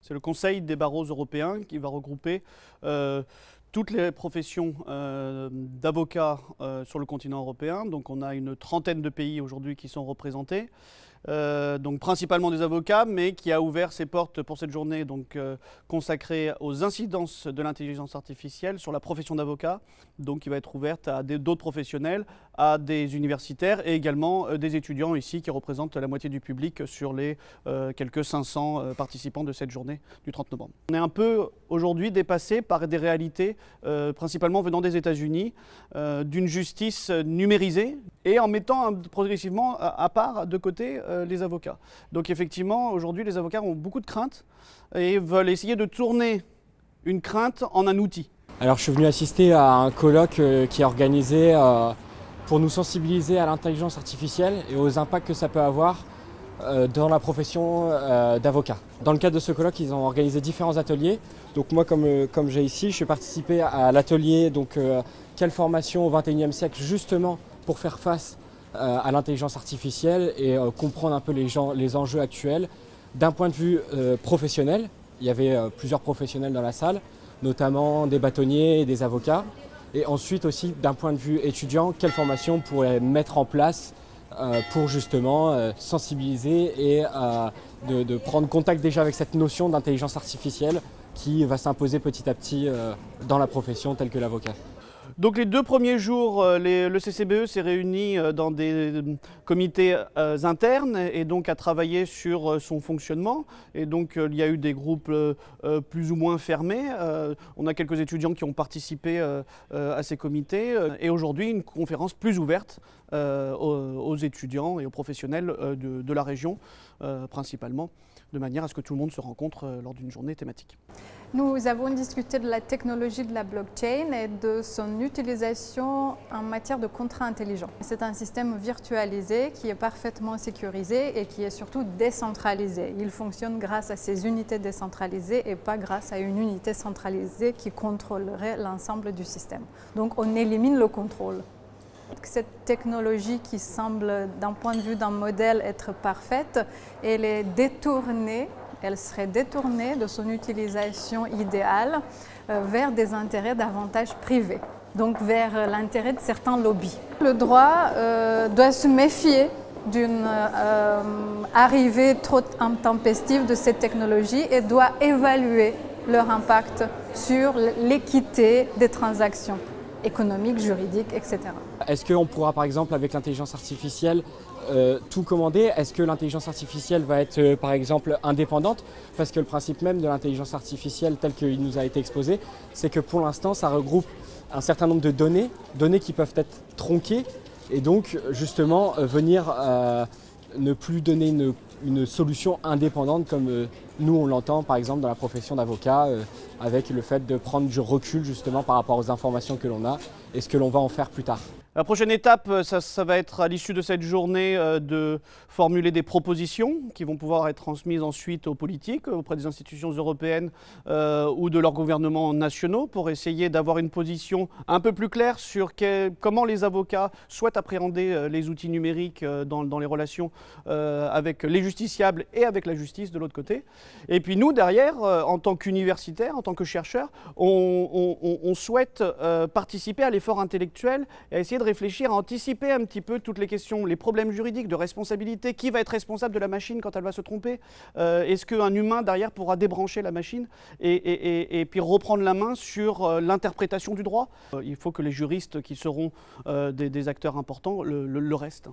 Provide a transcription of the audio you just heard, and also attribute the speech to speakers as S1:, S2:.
S1: C'est le Conseil des barreaux européens qui va regrouper toutes les professions d'avocats sur le continent européen. Donc on a une trentaine de pays aujourd'hui qui sont représentés. Donc principalement des avocats, mais qui a ouvert ses portes pour cette journée consacrée aux incidences de l'intelligence artificielle sur la profession d'avocat, donc qui va être ouverte à d'autres professionnels, à des universitaires et également des étudiants ici qui représentent la moitié du public sur les quelques 500 participants de cette journée du 30 novembre. On est un peu aujourd'hui dépassé par des réalités principalement venant des États-Unis, d'une justice numérisée et en mettant progressivement à part de côté les avocats. Donc effectivement, aujourd'hui, les avocats ont beaucoup de craintes et veulent essayer de tourner une crainte en un outil.
S2: Alors je suis venu assister à un colloque qui est organisé pour nous sensibiliser à l'intelligence artificielle et aux impacts que ça peut avoir dans la profession d'avocat. Dans le cadre de ce colloque, ils ont organisé différents ateliers. Donc moi, comme j'ai ici, je suis participé à l'atelier quelle formation au XXIe siècle justement pour faire face à l'intelligence artificielle et comprendre un peu les enjeux actuels. D'un point de vue professionnel, il y avait plusieurs professionnels dans la salle, notamment des bâtonniers et des avocats. Et ensuite aussi, d'un point de vue étudiant, quelle formation on pourrait mettre en place pour justement sensibiliser et de prendre contact déjà avec cette notion d'intelligence artificielle qui va s'imposer petit à petit dans la profession telle que l'avocat.
S1: Donc les 2 premiers jours, le CCBE s'est réuni dans des comités internes et donc a travaillé sur son fonctionnement. Et donc il y a eu des groupes plus ou moins fermés. On a quelques étudiants qui ont participé à ces comités. Et aujourd'hui, une conférence plus ouverte aux étudiants et aux professionnels de la région principalement, de manière à ce que tout le monde se rencontre lors d'une journée thématique.
S3: Nous avons discuté de la technologie de la blockchain et de son utilisation en matière de contrats intelligents. C'est un système virtualisé qui est parfaitement sécurisé et qui est surtout décentralisé. Il fonctionne grâce à ces unités décentralisées et pas grâce à une unité centralisée qui contrôlerait l'ensemble du système. Donc on élimine le contrôle. Cette technologie qui semble, d'un point de vue d'un modèle, être parfaite, elle est détournée. Elle serait détournée de son utilisation idéale vers des intérêts davantage privés, donc vers l'intérêt de certains lobbies. Le droit doit se méfier d'une arrivée trop intempestive de cette technologie et doit évaluer leur impact sur l'équité des transactions économiques, juridiques, etc.
S2: Est-ce qu'on pourra par exemple avec l'intelligence artificielle tout commander? Est-ce que l'intelligence artificielle va être par exemple indépendante? Parce que le principe même de l'intelligence artificielle tel qu'il nous a été exposé, c'est que pour l'instant ça regroupe un certain nombre de données qui peuvent être tronquées et donc justement venir ne plus donner une solution indépendante comme nous on l'entend par exemple dans la profession d'avocat avec le fait de prendre du recul justement par rapport aux informations que l'on a et ce que l'on va en faire plus tard.
S1: La prochaine étape, ça va être à l'issue de cette journée de formuler des propositions qui vont pouvoir être transmises ensuite aux politiques, auprès des institutions européennes ou de leurs gouvernements nationaux pour essayer d'avoir une position un peu plus claire sur comment les avocats souhaitent appréhender les outils numériques dans les relations avec les justiciables et avec la justice de l'autre côté. Et puis nous, derrière, en tant qu'universitaires, en tant que chercheurs, on souhaite participer à l'effort intellectuel et à essayer de réfléchir, à anticiper un petit peu toutes les questions, les problèmes juridiques de responsabilité. Qui va être responsable de la machine quand elle va se tromper? Est-ce qu'un humain derrière pourra débrancher la machine et puis reprendre la main sur l'interprétation du droit? Il faut que les juristes qui seront des acteurs importants le restent.